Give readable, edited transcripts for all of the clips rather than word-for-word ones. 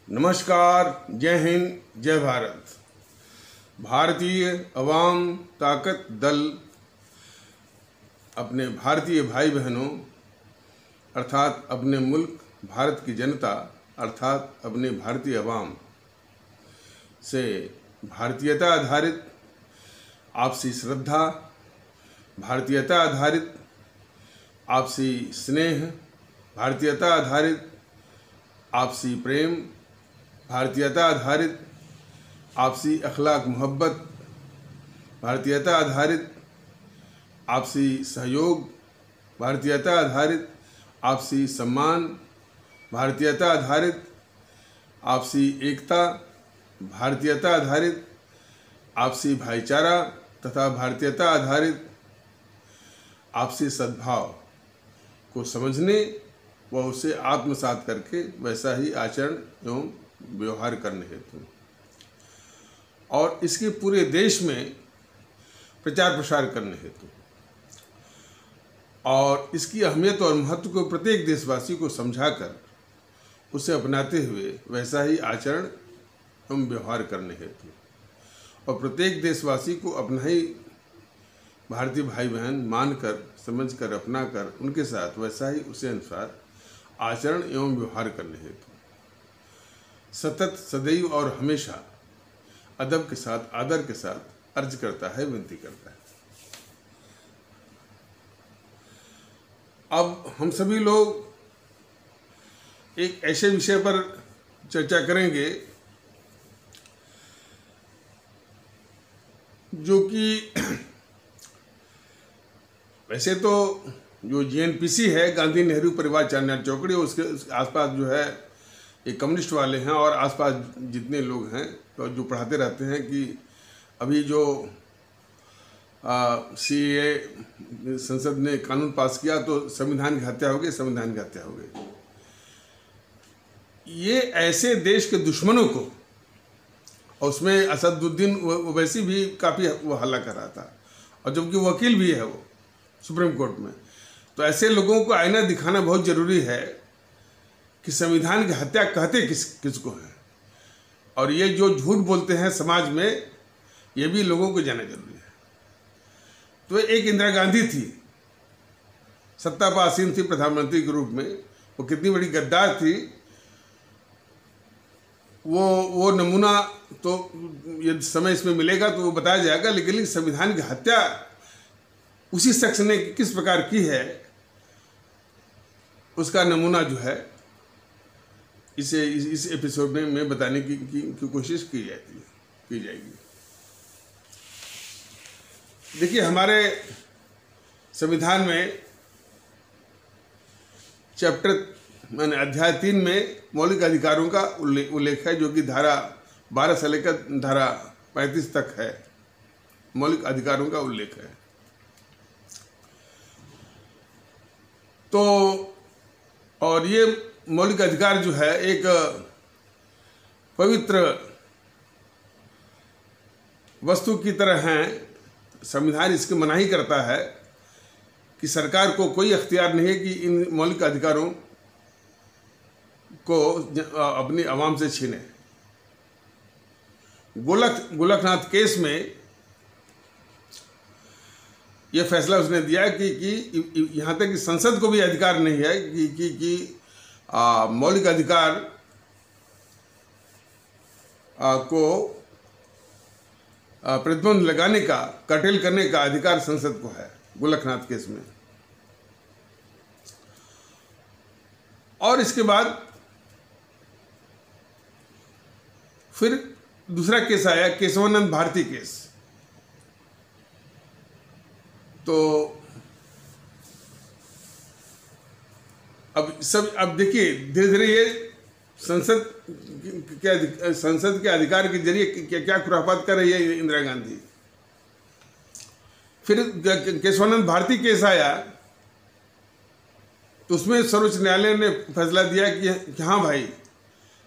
नमस्कार, जय हिंद, जय भारत। भारतीय अवाम ताकत दल अपने भारतीय भाई बहनों अर्थात अपने मुल्क भारत की जनता अर्थात अपने भारतीय अवाम से भारतीयता आधारित आपसी श्रद्धा, भारतीयता आधारित आपसी स्नेह, भारतीयता आधारित आपसी प्रेम, भारतीयता आधारित आपसी अखलाक मोहब्बत, भारतीयता आधारित आपसी सहयोग, भारतीयता आधारित आपसी सम्मान, भारतीयता आधारित आपसी एकता, भारतीयता आधारित आपसी भाईचारा तथा भारतीयता आधारित आपसी सद्भाव को समझने व उसे आत्मसात करके वैसा ही आचरण एवं व्यवहार करने हेतु और इसके पूरे देश में प्रचार प्रसार करने हेतु और इसकी अहमियत और महत्व को प्रत्येक देशवासी को समझाकर उसे अपनाते हुए वैसा ही आचरण एवं व्यवहार करने हेतु और प्रत्येक देशवासी को अपना ही भारतीय भाई बहन मानकर, समझकर, अपनाकर उनके साथ वैसा ही उसे अनुसार आचरण एवं व्यवहार करने हेतु सतत, सदैव और हमेशा अदब के साथ, आदर के साथ अर्ज करता है, विनती करता है। अब हम सभी लोग एक ऐसे विषय पर चर्चा करेंगे जो कि वैसे तो जो जीएनपीसी है, गांधी नेहरू परिवार चारमीनार चौकड़ी, उसके आसपास जो है ये कम्युनिस्ट वाले हैं और आसपास जितने लोग हैं तो जो पढ़ाते रहते हैं कि अभी जो सीएए संसद ने कानून पास किया तो संविधान की हत्या हो गई, संविधान की हत्या हो गई। ये ऐसे देश के दुश्मनों को, और उसमें असदुद्दीन ओवैसी भी काफ़ी वो हल्ला कर रहा था और जबकि वकील भी है वो सुप्रीम कोर्ट में, तो ऐसे लोगों को आईना दिखाना बहुत ज़रूरी है कि संविधान की हत्या कहते किसको है और ये जो झूठ बोलते हैं समाज में, ये भी लोगों को जानना जरूरी है। तो एक इंदिरा गांधी थी, सत्ता पर आसीन थी प्रधानमंत्री के रूप में, वो कितनी बड़ी गद्दार थी, वो नमूना तो ये समय इसमें मिलेगा तो वो बताया जाएगा, लेकिन संविधान की हत्या उसी शख्स ने किस प्रकार की है उसका नमूना जो है इस एपिसोड में मैं बताने की कोशिश की जाएगी। देखिए, हमारे संविधान में चैप्टर माने अध्याय 3 में मौलिक अधिकारों का उल्लेख है, जो कि धारा 12 से लेकर धारा 35 तक है, मौलिक अधिकारों का उल्लेख है। तो और ये मौलिक अधिकार जो है एक पवित्र वस्तु की तरह हैं। संविधान इसकी मनाही करता है कि सरकार को कोई अख्तियार नहीं है कि इन मौलिक अधिकारों को अपनी आवाम से छीने। गोलकनाथ केस में यह फैसला उसने दिया कि यहाँ तक कि संसद को भी अधिकार नहीं है कि मौलिक अधिकार को प्रतिबंध लगाने का, कर्टेल करने का अधिकार संसद को है, गोलकनाथ केस में। और इसके बाद फिर दूसरा केस आया, केशवानंद भारती केस। तो अब देखिए, धीरे धीरे ये संसद के अधिकार के जरिए क्या खुराफात कर रही है इंदिरा गांधी। फिर केशवानंद भारती केस आया तो उसमें सर्वोच्च न्यायालय ने फैसला दिया कि हाँ भाई,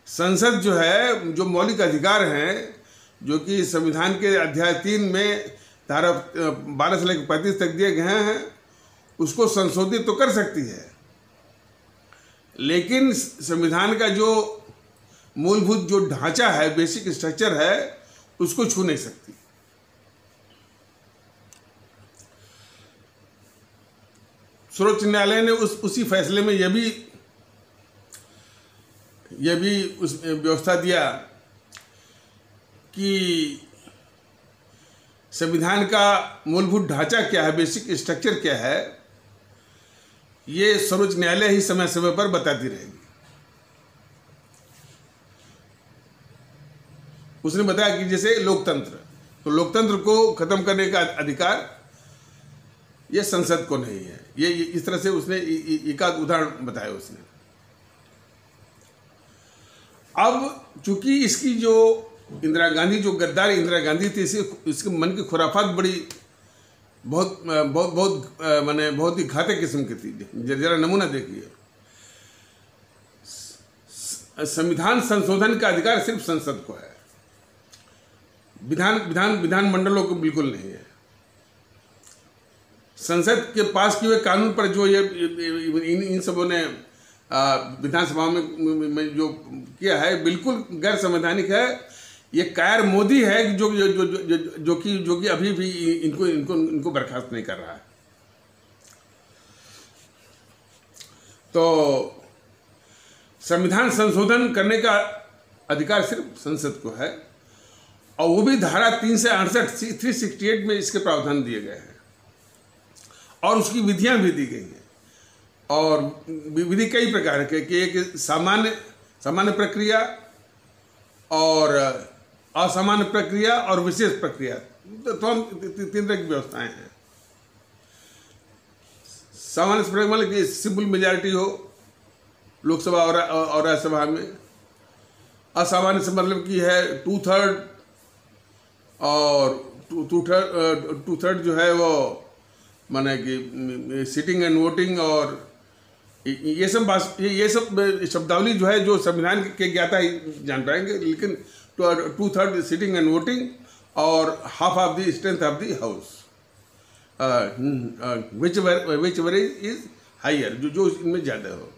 संसद जो है, जो मौलिक अधिकार हैं, जो कि संविधान के अध्याय 3 में धारा 12 से लेकर 35 तक दिए गए हैं, उसको संशोधित तो कर सकती है, लेकिन संविधान का जो मूलभूत जो ढांचा है, बेसिक स्ट्रक्चर है, उसको छू नहीं सकती। सर्वोच्च न्यायालय ने उसी फैसले में यह भी उस व्यवस्था दिया कि संविधान का मूलभूत ढांचा क्या है, बेसिक स्ट्रक्चर क्या है, ये सर्वोच्च न्यायालय ही समय समय पर बताती रहेगी। उसने बताया कि जैसे लोकतंत्र, तो लोकतंत्र को खत्म करने का अधिकार ये संसद को नहीं है। ये इस तरह से उसने एक आध उदाहरण बताया उसने। अब चूंकि इसकी जो इंदिरा गांधी, जो गद्दार इंदिरा गांधी थी, इसके मन की खुराफात बड़ी बहुत ही घातक किस्म की थी। जरा नमूना देखिए, संविधान संशोधन का अधिकार सिर्फ संसद को है, विधान मंडलों को बिल्कुल नहीं है। संसद के पास किए हुए कानून पर जो ये इन सबों ने विधानसभा में जो किया है, बिल्कुल गैर संवैधानिक है। ये कायर मोदी है जो कि अभी भी इनको बर्खास्त नहीं कर रहा है। तो संविधान संशोधन करने का अधिकार सिर्फ संसद को है, और वो भी धारा 368 में इसके प्रावधान दिए गए हैं, और उसकी विधियां भी दी गई हैं। और विधि कई प्रकार के कि एक सामान्य प्रक्रिया और असामान्य प्रक्रिया और विशेष प्रक्रिया, तो हम 3 तरह की व्यवस्थाएं हैं। सामान्य प्रक्रिया मतलब कि सिंपल मेजॉरिटी हो लोकसभा और राज्यसभा में। असामान्य से मतलब कि है 2/3 और 2/3 जो है वो माने कि सिटिंग एंड वोटिंग, और ये सब शब्दावली जो है, जो संविधान के ज्ञाता ही जान पाएंगे। लेकिन 2/3 सिटिंग एंड वोटिंग और half of the strength of the house, whichever is higher, जो इनमें ज़्यादा हो।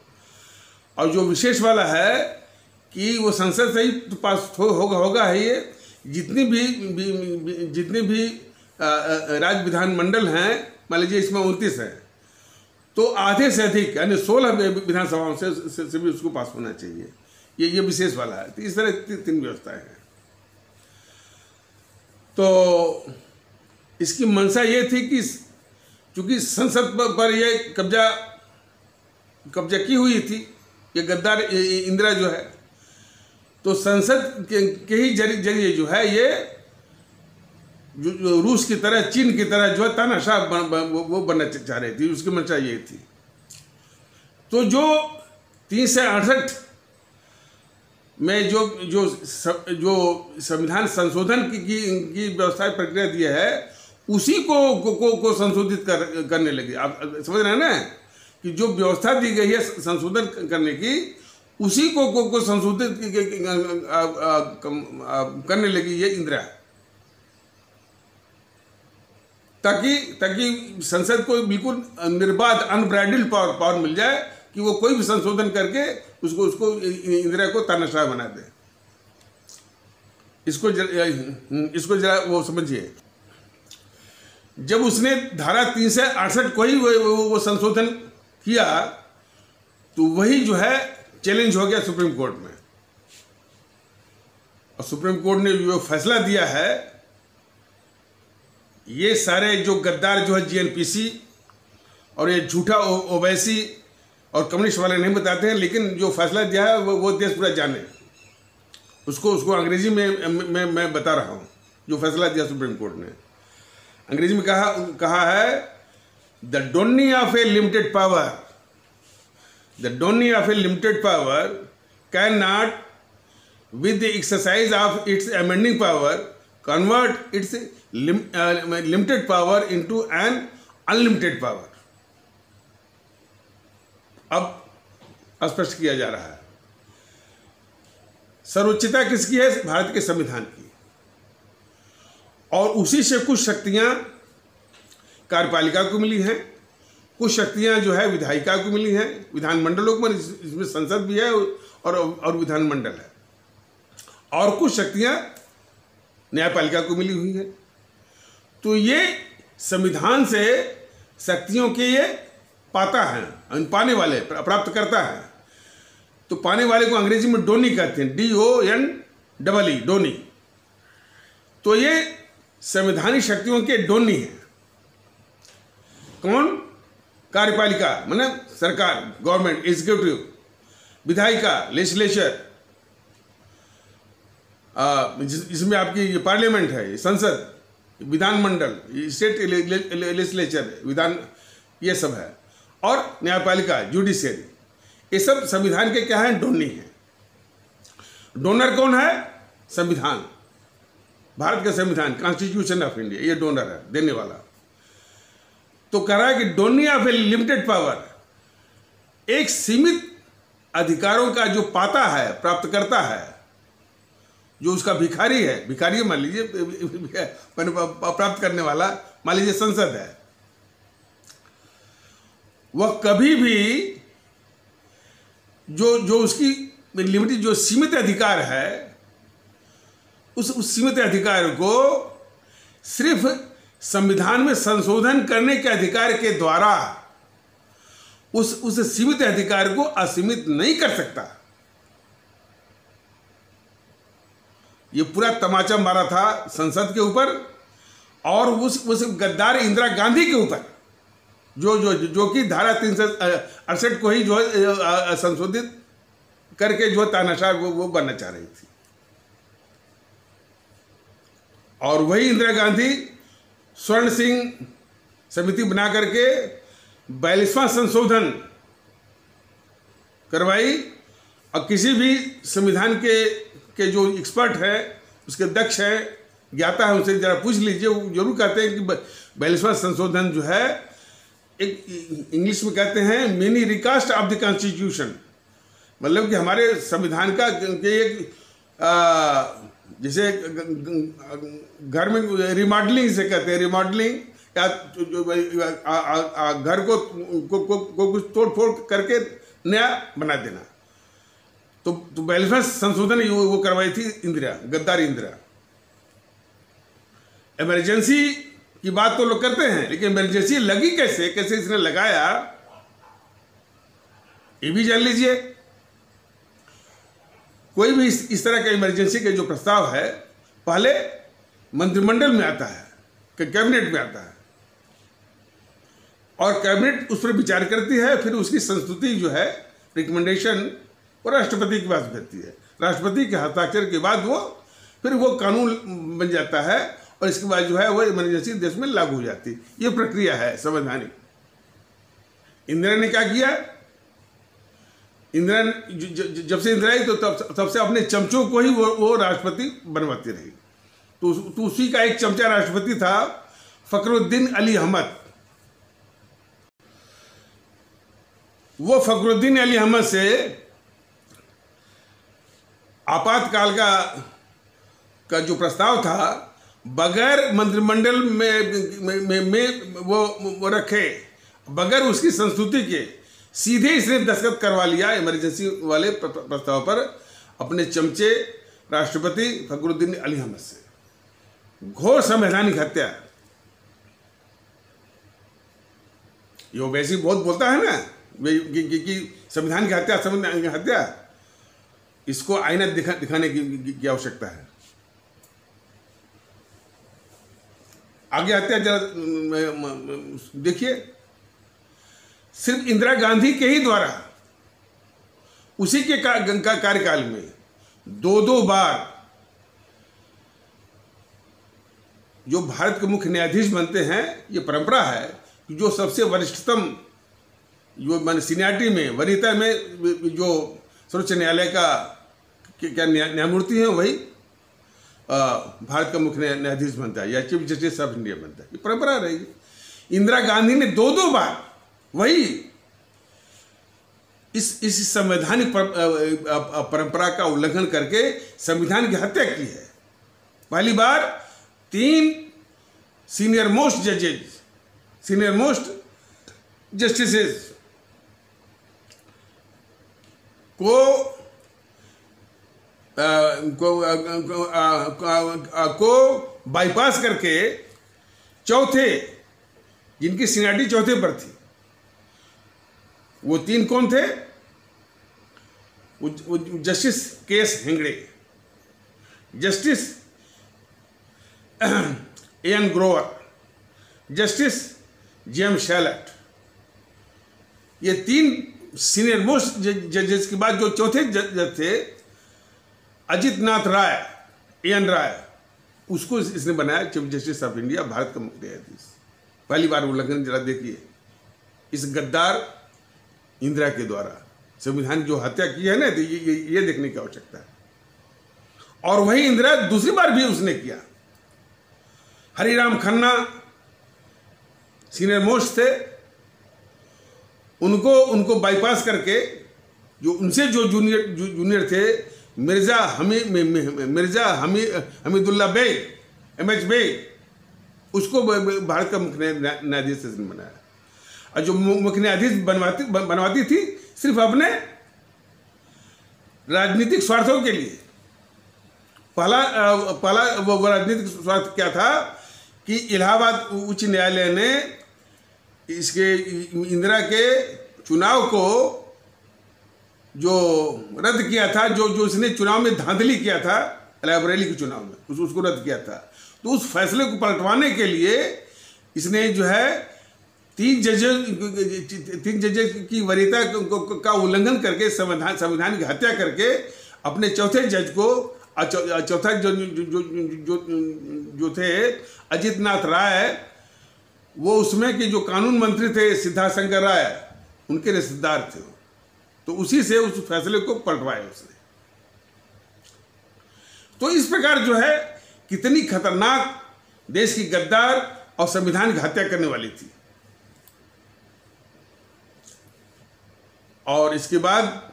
और जो विशेष वाला है कि वो संसद से ही तो पास होगा है। ये जितनी भी राज्य विधानमंडल हैं, मान लीजिए इसमें 29 है, तो आधे से अधिक यानी 16 विधानसभाओं से भी उसको पास होना चाहिए। ये विशेष वाला है। तो इस तरह 3 व्यवस्थाएं हैं। तो इसकी मंशा ये थी कि चूंकि संसद पर ये कब्जा की हुई थी, ये गद्दार इंदिरा जो है, तो संसद के ही जरिए जो है ये जो रूस की तरह, चीन की तरह जो है तानाशाह वो बनना चाह रही थी। उसकी मंशा ये थी। तो जो 368 में जो संविधान संशोधन की व्यवस्था प्रक्रिया दी है, उसी को संशोधित करने लगी। आप समझ रहे हैं ना कि जो व्यवस्था दी गई है संशोधन करने की, उसी को संशोधित करने लगी ये इंदिरा, ताकि संसद को बिल्कुल निर्बाध अनब्राइडल्ड पावर मिल जाए कि वो कोई भी संशोधन करके उसको इंदिरा को तानाशाह बना दे। इसको जरा वो समझिए। जब उसने धारा 368 को ही वो संशोधन किया, तो वही जो है चैलेंज हो गया सुप्रीम कोर्ट में, और सुप्रीम कोर्ट ने जो फैसला दिया है, ये सारे जो गद्दार जो है जीएनपीसी और ये झूठा ओवैसी और कम्युनिस्ट वाले नहीं बताते हैं, लेकिन जो फैसला दिया है वो देश पूरा जाने। उसको अंग्रेजी में मैं बता रहा हूँ। जो फैसला दिया सुप्रीम कोर्ट ने, अंग्रेजी में कहा है, the Downey of a limited power can not with the exercise of its amending power convert its limited power into an unlimited power। अब स्पष्ट किया जा रहा है, सर्वोच्चता किसकी है? भारत के संविधान की, और उसी से कुछ शक्तियां कार्यपालिका को मिली हैं, कुछ शक्तियां जो है विधायिका को मिली हैं, विधानमंडलों को, इसमें संसद भी है और विधानमंडल है। और कुछ शक्तियां न्यायपालिका को मिली हुई है। तो ये संविधान से शक्तियों के ये पाता है, पाने वाले, प्राप्त करता है। तो पाने वाले को अंग्रेजी में डोनी कहते हैं, DONEE, डोनी। तो ये संवैधानिक शक्तियों के डोनी है। कौन? कार्यपालिका माने सरकार, गवर्नमेंट, एग्जीक्यूटिव, विधायिका, लेजिस्लेचर, जिसमें आपकी ये पार्लियामेंट है, संसद, विधानमंडल, स्टेट लेजिस्लेचर, विधान, ये सब है, और न्यायपालिका, जुडिशियरी, ये सब संविधान के क्या है? डोनी है। डोनर कौन है? संविधान, भारत का संविधान, कॉन्स्टिट्यूशन ऑफ इंडिया, ये डोनर है, देने वाला। तो कह रहा है कि donee of a limited power, एक सीमित अधिकारों का जो पाता है, प्राप्त करता है, जो उसका भिखारी है, भिखारी मान लीजिए, प्राप्त करने वाला मान लीजिए संसद है, वह कभी भी जो उसकी लिमिटेड, जो सीमित अधिकार है, उस सीमित अधिकार को सिर्फ संविधान में संशोधन करने के अधिकार के द्वारा उस सीमित अधिकार को असीमित नहीं कर सकता। ये पूरा तमाचा मारा था संसद के ऊपर और उस गद्दार इंदिरा गांधी के ऊपर, जो कि धारा 368 को ही जो है संशोधित करके जो तानाशाह वो बनना चाह रही थी। और वही इंदिरा गांधी स्वर्ण सिंह समिति बना करके 42वां संशोधन करवाई। और किसी भी संविधान के जो एक्सपर्ट है, उसके दक्ष है, ज्ञाता है, उनसे जरा पूछ लीजिए, वो जरूर कहते हैं कि 42वां संशोधन जो है, एक इंग्लिश में कहते हैं mini recast of the constitution, मतलब कि हमारे संविधान का एक जैसे घर में रिमॉडलिंग से कहते हैं, रिमॉडलिंग, या घर को कुछ तोड़ फोड़ करके नया बना देना। तो 42वां संशोधन वो करवाई थी इंदिरा, गद्दार इंदिरा। इमरजेंसी की बात तो लोग करते हैं, लेकिन इमरजेंसी लगी कैसे, कैसे इसने लगाया, ये भी जान लीजिए। कोई भी इस तरह का इमरजेंसी का जो प्रस्ताव है, पहले मंत्रिमंडल में आता है, कैबिनेट में आता है, और कैबिनेट उस पर विचार करती है, फिर उसकी संस्तुति जो है, रिकमेंडेशन, वो राष्ट्रपति के पास भेजती है। राष्ट्रपति के हस्ताक्षर के बाद फिर वो कानून बन जाता है, और इसके बाद जो है वो इमरजेंसी देश में लागू हो जाती है। ये प्रक्रिया है संवैधानिक। इंदिरा ने क्या किया? इंदिरा जब से इंदिरा आई तो तब से अपने चमचों को ही वो राष्ट्रपति बनवाती रही। तो उसी का एक चमचा राष्ट्रपति था, फखरुद्दीन अली अहमद। वो फखरुद्दीन अली अहमद से आपातकाल का जो प्रस्ताव था, बगैर मंत्रिमंडल में वो रखे, बगैर उसकी संस्तुति के सीधे इसने दस्तखत करवा लिया इमरजेंसी वाले प्रस्ताव पर अपने चमचे राष्ट्रपति फखरुद्दीन अली अहमद से। घोर संवैधानिक हत्या। ये वैसे बहुत बोलता है ना कि संविधान की हत्या, संविधान की हत्या, इसको आईना दिखाने की आवश्यकता है। आगे हत्या जरा देखिए, सिर्फ इंदिरा गांधी के ही द्वारा उसी के कार्यकाल में दो बार जो भारत के मुख्य न्यायाधीश बनते हैं, ये परंपरा है कि जो सबसे वरिष्ठतम, जो मान सीनियरिटी में, वरीयता में जो सर्वोच्च न्यायालय का क्या न्यायमूर्ति है, वही भारत का मुख्य न्यायाधीश बनता है, या चीफ जस्टिस ऑफ इंडिया बनता है। ये परंपरा रहेगी। इंदिरा गांधी ने दो बार वही इस संवैधानिक परंपरा का उल्लंघन करके संविधान की हत्या की है। पहली बार 3 सीनियर मोस्ट जजेज, सीनियर मोस्ट जस्टिसेस को को बाईपास करके चौथे, जिनकी सीनियरिटी चौथे पर थी, वो 3 कौन थे? Justice KS Hegde, justice N Grover, justice James Shelat. ये 3 सीनियर मोस्ट जजेस के बाद जो चौथे जज थे, अजित नाथ राय, एन राय, उसको इसने बनाया chief justice of India, Bharat का मुख्य न्यायाधीश। पहली बार उल्लंघन जरा देखिए, इस गद्दार इंदिरा के द्वारा संविधान जो हत्या की है ना, तो ये देखने की आवश्यकता है। और वही इंदिरा दूसरी बार भी उसने किया। हरिराम खन्ना सीनियर मोस्ट थे, उनको बाईपास करके जो उनसे जो जूनियर थे, मिर्जा हमीदुल्ला बेग, MH बेग, उसको भारत का मुख्य न्यायाधीश बनाया। और जो मुख्य न्यायाधीश बनवाती थी सिर्फ अपने राजनीतिक स्वार्थों के लिए। पहला वो राजनीतिक स्वार्थ क्या था कि इलाहाबाद उच्च न्यायालय ने इसके इंदिरा के चुनाव को जो रद्द किया था, जो इसने चुनाव में धांधली किया था, रायबरेली के चुनाव में उसको रद्द किया था। तो उस फैसले को पलटवाने के लिए इसने जो है 3 जजेस की वरीयता का उल्लंघन करके, संविधान की हत्या करके, अपने चौथे जज को, चौथा जो थे अजित नाथ राय, वो उसमें कि जो कानून मंत्री थे सिद्धार्थ शंकर राय, उनके रिश्तेदार थे। तो उसी से उस फैसले को पलटवाया उसने। तो इस प्रकार जो है कितनी खतरनाक देश की गद्दार और संविधान की हत्या करने वाली थी। और इसके बाद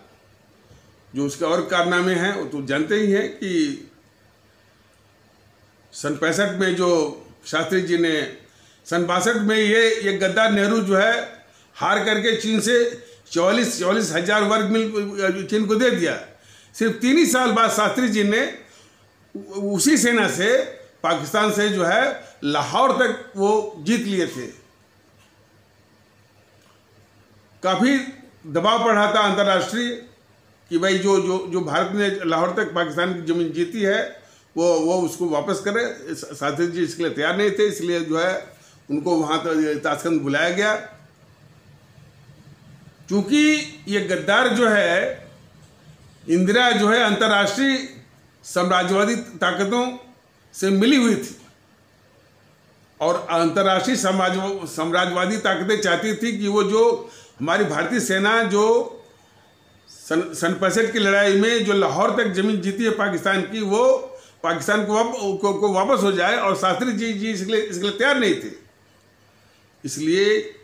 जो उसके और कारनामे हैं वो तो जानते ही हैं कि सन 65 में जो शास्त्री जी ने, सन 62 में ये गद्दार नेहरू जो है हार करके चीन से 44 हजार वर्ग मील चीन को दे दिया। सिर्फ 3 ही साल बाद शास्त्री जी ने उसी सेना से पाकिस्तान से जो है लाहौर तक वो जीत लिए थे। काफी दबाव पड़ा था अंतर्राष्ट्रीय कि भाई जो भारत ने लाहौर तक पाकिस्तान की जमीन जीती है वो उसको वापस करे। शास्त्री जी इसके लिए तैयार नहीं थे, इसलिए जो है उनको वहां तक ताशकंद बुलाया गया। चूंकि ये गद्दार जो है इंदिरा जो है अंतर्राष्ट्रीय साम्राज्यवादी ताकतों से मिली हुई थी और अंतर्राष्ट्रीय साम्राज्यवादी ताकतें चाहती थी कि वो जो हमारी भारतीय सेना जो सन 65 की लड़ाई में जो लाहौर तक जमीन जीती है पाकिस्तान की, वो पाकिस्तान को वापस हो जाए। और शास्त्री जी इसके लिए तैयार नहीं थे। इसलिए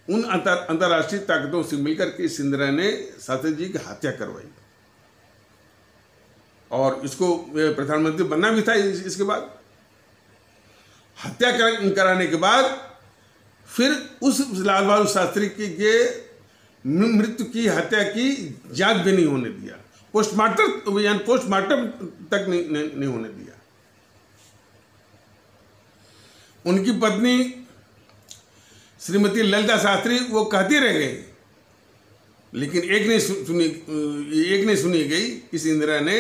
उन अंतर्राष्ट्रीय ताकतों से मिलकर के इस इंदिरा ने शास्त्री जी की हत्या करवाई और इसको प्रधानमंत्री बनना भी था। इसके बाद हत्या कराने के बाद फिर उस लाल बहादुर शास्त्री के मृत्यु की, हत्या की जांच भी नहीं होने दिया, पोस्टमार्टम तक नहीं होने दिया। उनकी पत्नी श्रीमती ललिता शास्त्री वो कहती रह गई, लेकिन एक नहीं सुनी गई। इस इंदिरा ने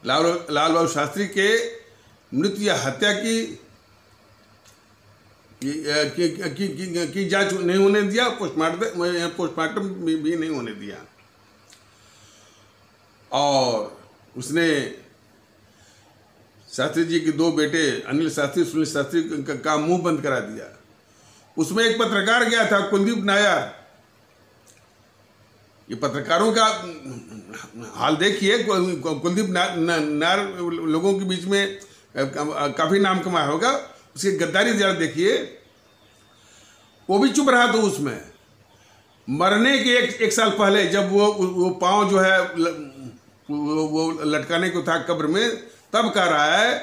लाल बहादुर शास्त्री के मृत्यु या हत्या की जांच नहीं होने दिया, पोस्टमार्टम भी नहीं होने दिया। और उसने शास्त्री जी के 2 बेटे अनिल शास्त्री, सुनील शास्त्री का मुंह बंद करा दिया। उसमें एक पत्रकार गया था, कुलदीप नायर। ये पत्रकारों का हाल देखिए। कुलदीप नायर लोगों के बीच में काफी नाम कमाया होगा, उसकी गद्दारी जरा देखिए। वो भी चुप रहा। तो उसमें मरने के एक साल पहले जब वो पांव जो है वो लटकाने को था कब्र में, तब कह रहा है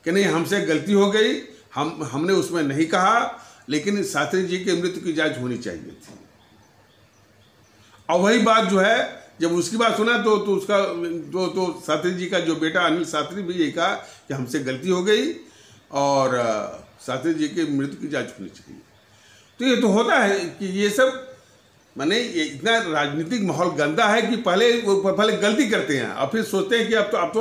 कि नहीं, हमसे गलती हो गई, हमने उसमें नहीं कहा, लेकिन शास्त्री जी के मृत्यु की जांच होनी चाहिए थी। और वही बात जो है जब उसकी बात सुना तो उसका शास्त्री जी का जो बेटा अनिल शास्त्री भी यही कहा कि हमसे गलती हो गई और शास्त्री जी की मृत्यु की जांच होनी चाहिए। तो ये तो होता है कि ये सब माने ये इतना राजनीतिक माहौल गंदा है कि पहले गलती करते हैं और फिर सोचते हैं कि अब तो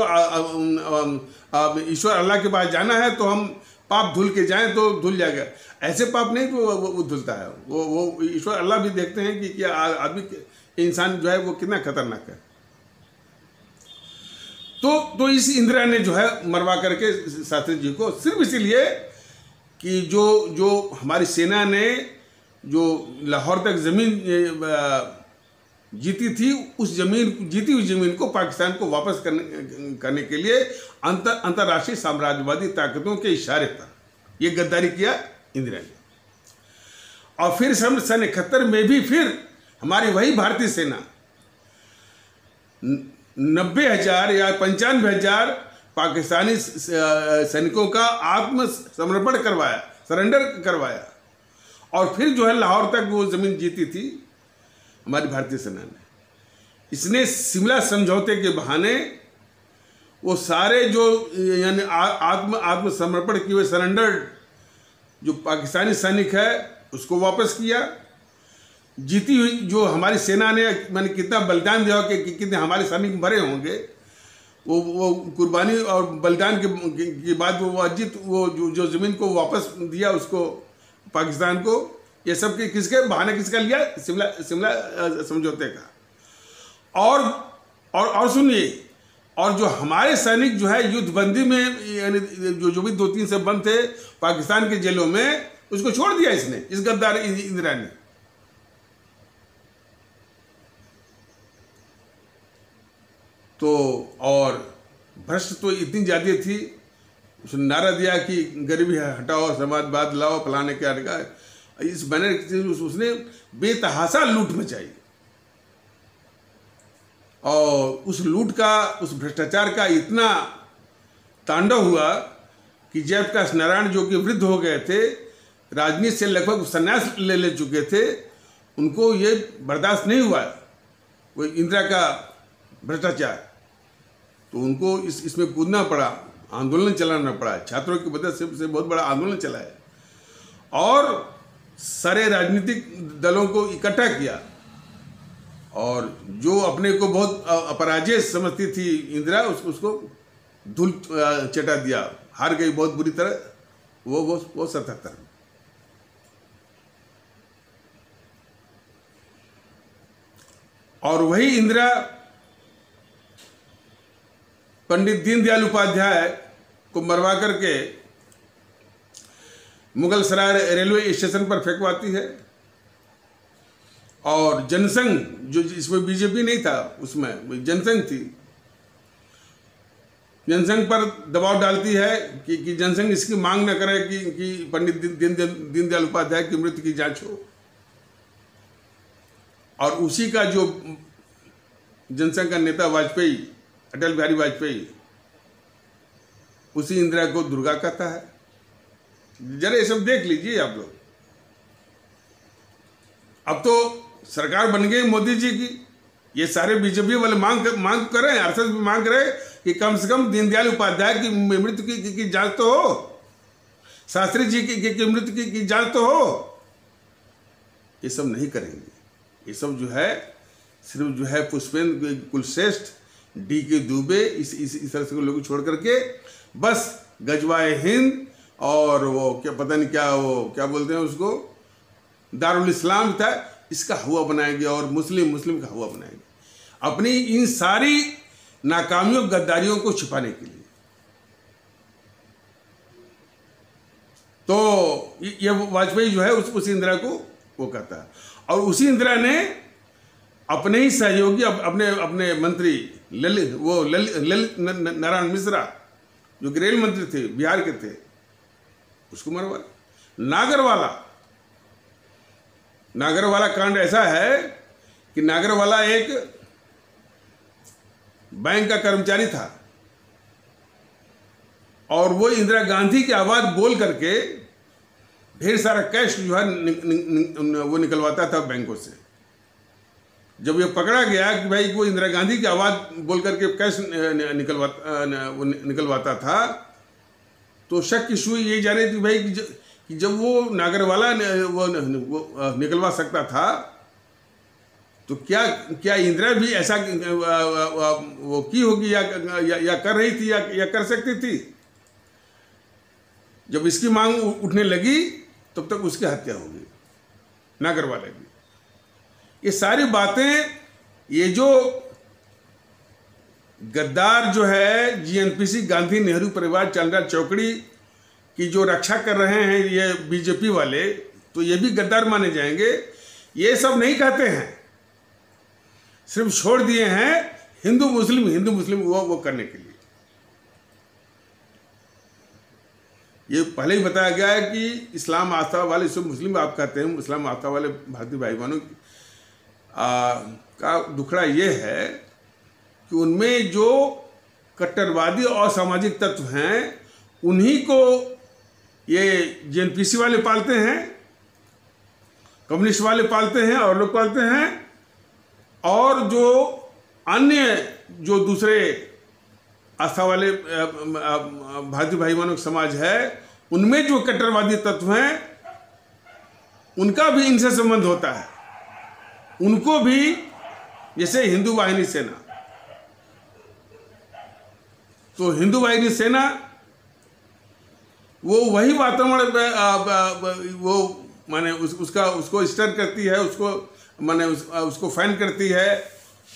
ईश्वर अल्लाह के पास जाना है तो हम पाप धुल के जाएं तो धुल जाएगा। ऐसे पाप नहीं तो वो धुलता है। वो ईश्वर अल्लाह भी देखते हैं कि क्या आदमी इंसान जो है वो कितना खतरनाक है। तो इस इंदिरा ने जो है मरवा करके शास्त्री जी को सिर्फ इसीलिए कि जो हमारी सेना ने जो लाहौर तक जमीन जीती थी, उस जीती हुई जमीन को पाकिस्तान को वापस करने के लिए अंतर्राष्ट्रीय साम्राज्यवादी ताकतों के इशारे पर यह गद्दारी किया इंदिरा ने। और फिर सन 71 में भी फिर हमारी वही भारतीय सेना 90,000 या 95,000 पाकिस्तानी सैनिकों का आत्मसमर्पण करवाया, सरेंडर करवाया। और फिर जो है लाहौर तक वो जमीन जीती थी हमारी भारतीय सेना ने। इसने शिमला समझौते के बहाने वो सारे जो यानी आत्मसमर्पण किए हुए सरेंडर्ड जो पाकिस्तानी सैनिक है उसको वापस किया। जीती हुई जो हमारी सेना ने मैंने कितना बलिदान दिया कि कितने हमारे सैनिक मरे होंगे, वो कुर्बानी और बलिदान के बाद वो जो ज़मीन को वापस दिया उसको पाकिस्तान को। ये सब किसके बहाने किसका लिया? शिमला समझौते का। और सुनिए, और जो हमारे सैनिक जो है युद्धबंदी में यानी जो भी 2-3 से बंद थे पाकिस्तान के जेलों में, उसको छोड़ दिया इसने, इस गद्दार इंदिरा ने। तो और भ्रष्ट तो इतनी ज़्यादा थी, उसने नारा दिया कि गरीबी हटाओ, समाजवाद लाओ, फलाने के का इस बैनर उसने बेतहाशा लूट मचाई। और उस लूट का, उस भ्रष्टाचार का इतना तांडव हुआ कि जयप्रकाश नारायण जो कि वृद्ध हो गए थे, राजनीति से लगभग संन्यास ले चुके थे, उनको ये बर्दाश्त नहीं हुआ वो इंदिरा का भ्रष्टाचार। तो उनको इसमें कूदना पड़ा, आंदोलन चलाना पड़ा, छात्रों की मदद से बहुत बड़ा आंदोलन चलाया और सारे राजनीतिक दलों को इकट्ठा किया। और जो अपने को बहुत अपराजय समझती थी इंदिरा, उसको धूल चटा दिया, हार गई बहुत बुरी तरह वो 77 में। और वही इंदिरा पंडित दीनदयाल उपाध्याय को मरवा करके मुगल सराय रेलवे स्टेशन पर फेंकवाती है। और जनसंघ, जो इसमें बीजेपी नहीं था, उसमें जनसंघ थी, जनसंघ पर दबाव डालती है कि जनसंघ इसकी मांग न करे कि पंडित दीनदयाल उपाध्याय की मृत्यु की जांच हो। और उसी का जो जनसंघ का नेता वाजपेयी, अटल बिहारी वाजपेयी, उसी इंदिरा को दुर्गा कहता है। जरा ये सब देख लीजिए आप लोग। अब तो सरकार बन गई मोदी जी की, ये सारे बीजेपी वाले मांग कर रहे हैं, आरएसएस भी मांग रहे हैं कि कम से कम दीनदयाल उपाध्याय की मृत्यु की जांच तो हो, शास्त्री जी की मृत्यु की जांच तो हो। ये सब नहीं करेंगे। ये सब जो है सिर्फ जो है पुष्पेंद्र कुलश्रेष्ठ, डी.के. दुबे, इस तरह से लोग छोड़ करके बस गजवाए हिंद और वो क्या पता नहीं क्या बोलते हैं उसको, दारुल इस्लाम था, इसका हुआ बनाएंगे और मुस्लिम का हुआ बनाएंगे अपनी इन सारी नाकामियों, गद्दारियों को छिपाने के लिए। तो ये वाजपेयी जो है उस इंदिरा को वो कहता है। और उसी इंदिरा ने अपने ही सहयोगी, अपने मंत्री ललित नारायण मिश्रा, जो कि रेल मंत्री थे, बिहार के थे, उसको मरवा। नागरवाला कांड ऐसा है कि नागरवाला एक बैंक का कर्मचारी था और वो इंदिरा गांधी की आवाज बोल करके ढेर सारा कैश जो है वो निकलवाता था बैंकों से। जब ये पकड़ा गया कि भाई वो इंदिरा गांधी की आवाज़ बोल करके कैश निकलवाता था, तो शक की सुई ये जा रही थी भाई कि जब वो नागरवाला वो निकलवा सकता था, तो क्या इंदिरा भी ऐसा वो की होगी या कर रही थी या कर सकती थी। जब इसकी मांग उठने लगी तब तक उसकी हत्या होगी नागरवाला की। ये सारी बातें, ये जो गद्दार जो है जीएनपीसी गांधी नेहरू परिवार चांदा चौकड़ी की जो रक्षा कर रहे हैं ये बीजेपी वाले, तो ये भी गद्दार माने जाएंगे। ये सब नहीं कहते हैं, सिर्फ छोड़ दिए हैं हिंदू मुस्लिम वो करने के लिए। ये पहले ही बताया गया है कि इस्लाम आस्था वाले, इसको मुस्लिम आप कहते हैं, इस्लाम आस्था वाले भारतीय भाई बहनों का दुखड़ा ये है कि उनमें जो कट्टरवादी और सामाजिक तत्व हैं उन्हीं को ये जीएनपीसी वाले पालते हैं, कम्युनिस्ट वाले पालते हैं और लोग पालते हैं, और जो अन्य जो दूसरे आस्था वाले भारतीय भाई बहनों समाज है उनमें जो कट्टरवादी तत्व हैं उनका भी इनसे संबंध होता है। उनको भी, जैसे हिंदू वाहिनी सेना, तो हिंदू वाहिनी सेना वो वही वातावरण वो माने उसको स्टर करती है, उसको माने उसको फैन करती है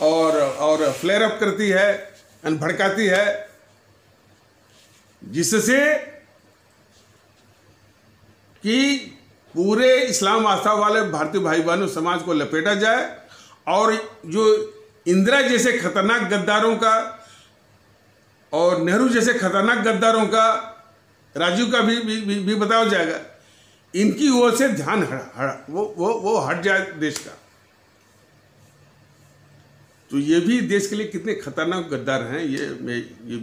और फ्लेयर अप करती है, भड़काती है, जिससे कि पूरे इस्लाम आस्था वाले भारतीय भाई बहनों समाज को लपेटा जाए, और जो इंदिरा जैसे खतरनाक गद्दारों का और नेहरू जैसे खतरनाक गद्दारों का, राजीव का भी बताया जाएगा, इनकी ओर से ध्यान वो हट जाए देश का। तो ये भी देश के लिए कितने खतरनाक गद्दार हैं ये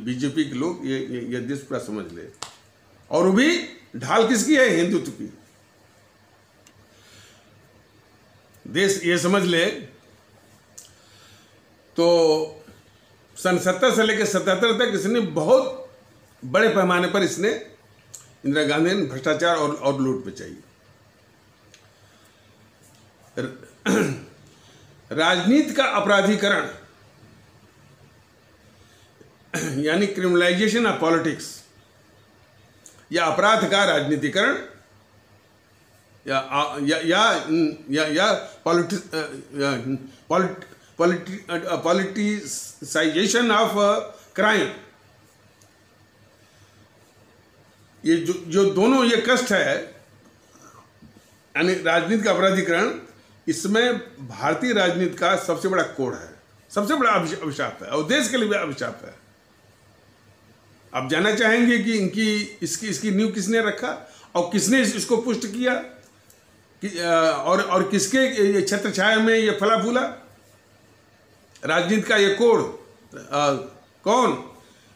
बीजेपी के लोग, ये देश पूरा समझ ले। और वो भी ढाल किसकी है? हिंदुत्व की। देश ये समझ ले तो सन 70 से लेकर 77 तक इसने बहुत बड़े पैमाने पर इसने इंदिरा गांधी ने भ्रष्टाचार और लूट मचाई। राजनीति का अपराधीकरण यानी क्रिमिनलाइजेशन ऑफ पॉलिटिक्स, या अपराध का राजनीतिकरण या पॉलिटिसाइजेशन ऑफ क्राइम, ये जो दोनों ये कष्ट है यानी राजनीति का अपराधीकरण, इसमें भारतीय राजनीति का सबसे बड़ा कोड़ है, सबसे बड़ा अभिशाप है, और देश के लिए भी अभिशाप है। आप जानना चाहेंगे कि इसकी नींव किसने रखा और किसने इसको पुष्ट किया और किसके छत्र छाया में ये फला फूला? राजनीति का ये कोड़ कौन?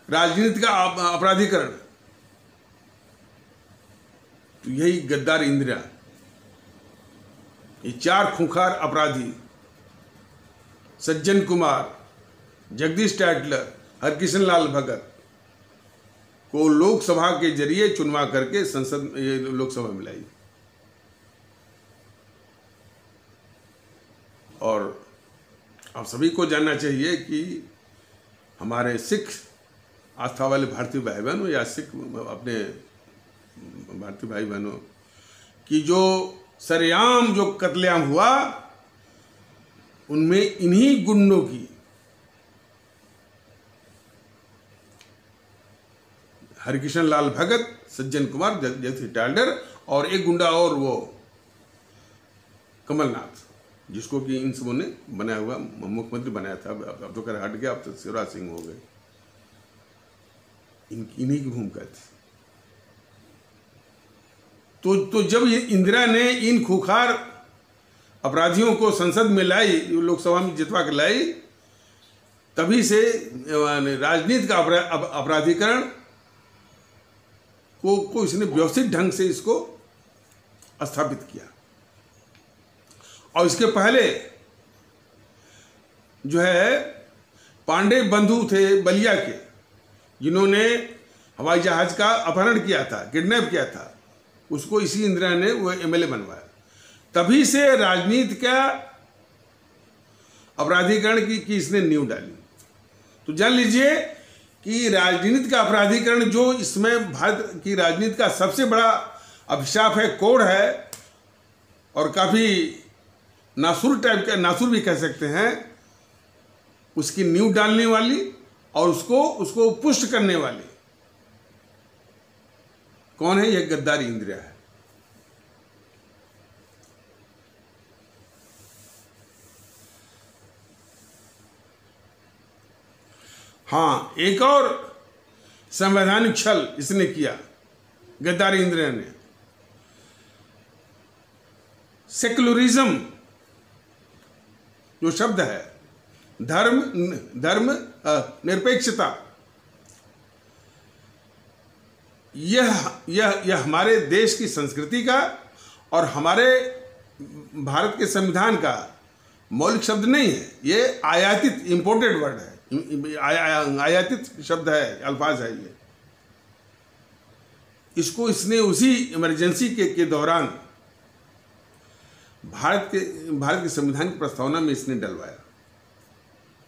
राजनीति का अपराधीकरण। तो यही गद्दार इंदिरा, ये चार खूंखार अपराधी सज्जन कुमार, जगदीश टाइटलर, हरकिशन लाल भगत को लोकसभा के जरिए चुनवा करके संसद ये लोकसभा में लाई। और आप सभी को जानना चाहिए कि हमारे सिख आस्था वाले भारतीय भाई बहनों या सिख अपने भारतीय भाई बहनों की जो सरेआम जो कत्लेआम हुआ, उनमें इन्हीं गुंडों की, हरकिशन लाल भगत, सज्जन कुमार, जगदीश टाइटलर और एक गुंडा और वो कमलनाथ, जिसको कि इन सबों ने बनाया हुआ मुख्यमंत्री बनाया था। अब तो कर हट गया, अब तो शिवराज सिंह हो गए। इन्हीं की भूमिका थी। तो जब ये इंदिरा ने इन खूंखार अपराधियों को संसद में लाई, लोकसभा में जितवा के लाई, तभी से राजनीति का अपराधीकरण को इसने व्यवस्थित ढंग से इसको स्थापित किया। और इसके पहले जो है पांडे बंधु थे बलिया के, जिन्होंने हवाई जहाज का अपहरण किया था, किडनैप किया था, उसको इसी इंदिरा ने वो एमएलए बनवाया। तभी से राजनीति का अपराधीकरण की इसने नींव डाली। तो जान लीजिए कि राजनीति का अपराधीकरण जो इसमें भारत की राजनीति का सबसे बड़ा अभिशाप है, कोड़ है, और काफी नासुर टाइप का, नासुर भी कह सकते हैं, उसकी नींव डालने वाली और उसको पुष्ट करने वाली कौन है? यह गद्दारी इंदिरा है। हाँ, एक और संवैधानिक छल इसने किया, गद्दारी इंदिरा ने। सेक्युलरिज्म जो शब्द है, धर्म निरपेक्षता, यह हमारे देश की संस्कृति का और हमारे भारत के संविधान का मौलिक शब्द नहीं है। ये आयातित, इंपोर्टेड वर्ड है, आयातित शब्द है, अल्फाज है ये। इसको इसने उसी इमरजेंसी के दौरान भारत के संविधान की प्रस्तावना में इसने डलवाया,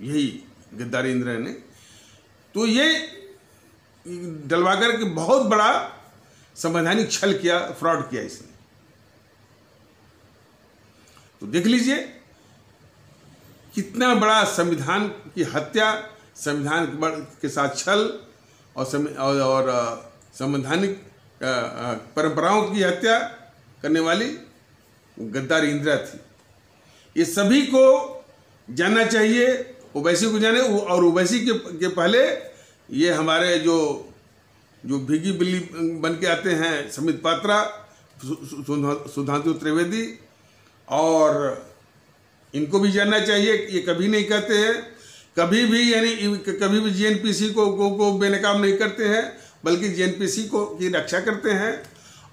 यही गद्दारी इंदिरा ने। तो ये डलवा कर के बहुत बड़ा संवैधानिक छल किया, फ्रॉड किया इसने। तो देख लीजिए कितना बड़ा संविधान की हत्या, संविधान के साथ छल और संवैधानिक परंपराओं की हत्या करने वाली गद्दारी इंदिरा थी। ये सभी को जानना चाहिए, ओवैसी को जाने, और ओवैसी के पहले ये हमारे जो भीगी बिल्ली बन के आते हैं, समित पात्रा, सुधांशु त्रिवेदी, और इनको भी जानना चाहिए। ये कभी नहीं कहते हैं, कभी भी, यानी कभी भी जीएनपीसी को बेनकाब नहीं करते हैं, बल्कि जीएनपीसी की रक्षा करते हैं।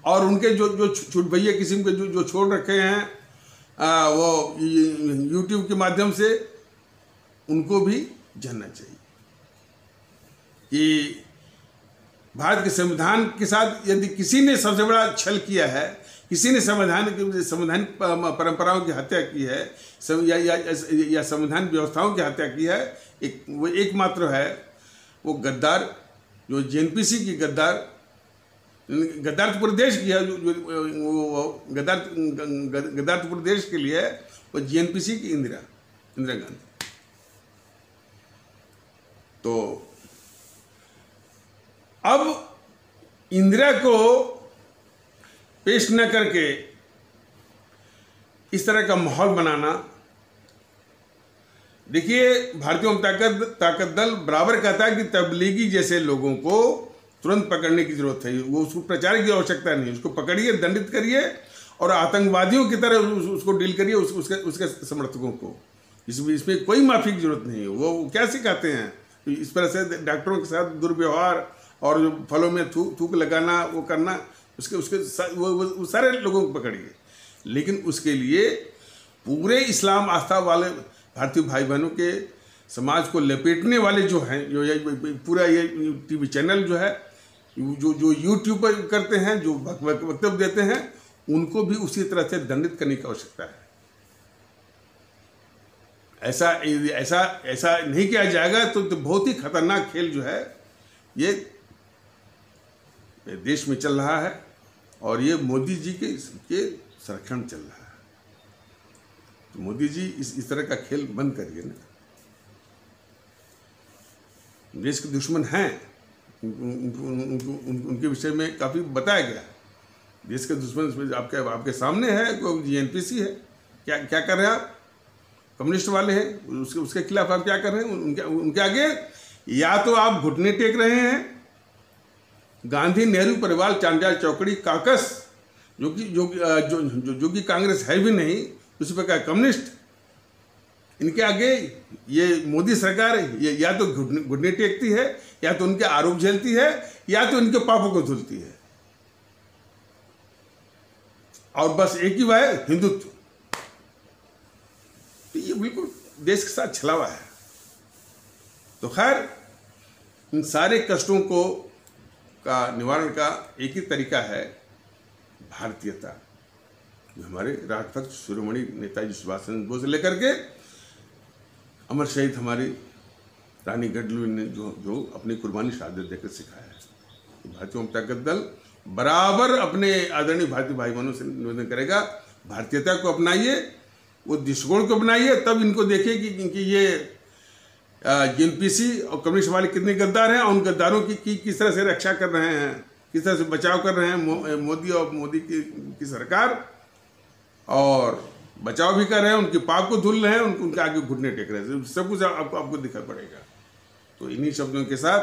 और उनके जो छुटभैया किस्म के जो छोड़ रखे हैं वो यूट्यूब के माध्यम से, उनको भी जानना चाहिए कि भारत के संविधान के साथ यदि किसी ने सबसे बड़ा छल किया है, किसी ने संवैधानिक परंपराओं की हत्या की है, या संविधान व्यवस्थाओं की हत्या की है, वो एकमात्र है, वो गद्दार, जो जेएनपीसी की गद्दार तो पूरे देश की है, गद्दार तो पूरे देश के लिए है, वो जीएनपीसी की इंदिरा गांधी। तो अब इंदिरा को पेश न करके इस तरह का माहौल बनाना, देखिए भारतीय ताकत दल बराबर कहता है कि तबलीगी जैसे लोगों को तुरंत पकड़ने की जरूरत है, वो उसको प्रचार की आवश्यकता नहीं, उसको पकड़िए, दंडित करिए और आतंकवादियों की तरह उसको डील करिए, उसके समर्थकों को। इसमें कोई माफी की जरूरत नहीं है। वो क्या सिखाते हैं, इस तरह से डॉक्टरों के साथ दुर्व्यवहार और जो फलों में थूक लगाना, वो करना, वो सारे लोगों को पकड़िए। लेकिन उसके लिए पूरे इस्लाम आस्था वाले भारतीय भाई बहनों के समाज को लपेटने वाले जो हैं, जो पूरा ये टीवी चैनल जो है, जो यूट्यूब पर करते हैं, जो वक्तव्य देते हैं, उनको भी उसी तरह से दंडित करने की आवश्यकता है। ऐसा नहीं किया जाएगा तो बहुत ही खतरनाक खेल जो है ये देश में चल रहा है, और ये मोदी जी के संरक्षण चल रहा है। तो मोदी जी इस तरह का खेल बंद करिए ना। देश के दुश्मन हैं, उनके विषय में काफ़ी बताया गया। देश के दुश्मन आपके सामने है, जीएनपीसी है। क्या कर रहे हैं आप? कम्युनिस्ट वाले हैं, उसके खिलाफ आप क्या कर रहे हैं? उनके आगे या तो आप घुटने टेक रहे हैं, गांधी नेहरू परिवार चांडाल चौकड़ी काकस, जो कि कांग्रेस है भी नहीं, उसी प्रकार कम्युनिस्ट, इनके आगे ये मोदी सरकार या तो घुटने टेकती है, या तो उनके आरोप झेलती है, या तो इनके पापों को धुलती है। और बस एक ही बात है, हिंदुत्व। तो ये बिल्कुल देश के साथ छलावा है। तो खैर, इन सारे कष्टों को का निवारण का एक ही तरीका है भारतीयता। हमारे राष्ट्रभक्त शिरोमणि नेताजी सुभाष चंद्र बोस से लेकर के अमर शहीद हमारी रानी गढ़लुई ने जो अपनी कुर्बानी शहादत देकर सिखाया है। भारतीय जनता दल बराबर अपने आदरणीय भारतीय भाई बहनों से निवेदन करेगा, भारतीयता को अपनाइए, वो दृष्टिकोण को अपनाइए, तब इनको देखिए कि ये एनपीसी और कम्युनिस्ट वाले कितने गद्दार हैं, और उन गद्दारों की किस तरह से रक्षा कर रहे हैं, किस तरह से बचाव कर रहे हैं मोदी और मोदी की सरकार, और बचाव भी कर रहे हैं, उनके पाप को धुल रहे हैं, उनके आगे घुटने टेक रहे हैं। सब कुछ आपको दिखाई पड़ेगा। तो इन्हीं शब्दों के साथ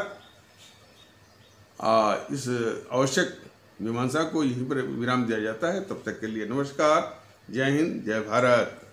इस आवश्यक मीमांसा को यहीं पर विराम दिया जाता है। तब तक के लिए नमस्कार, जय हिंद, जय भारत।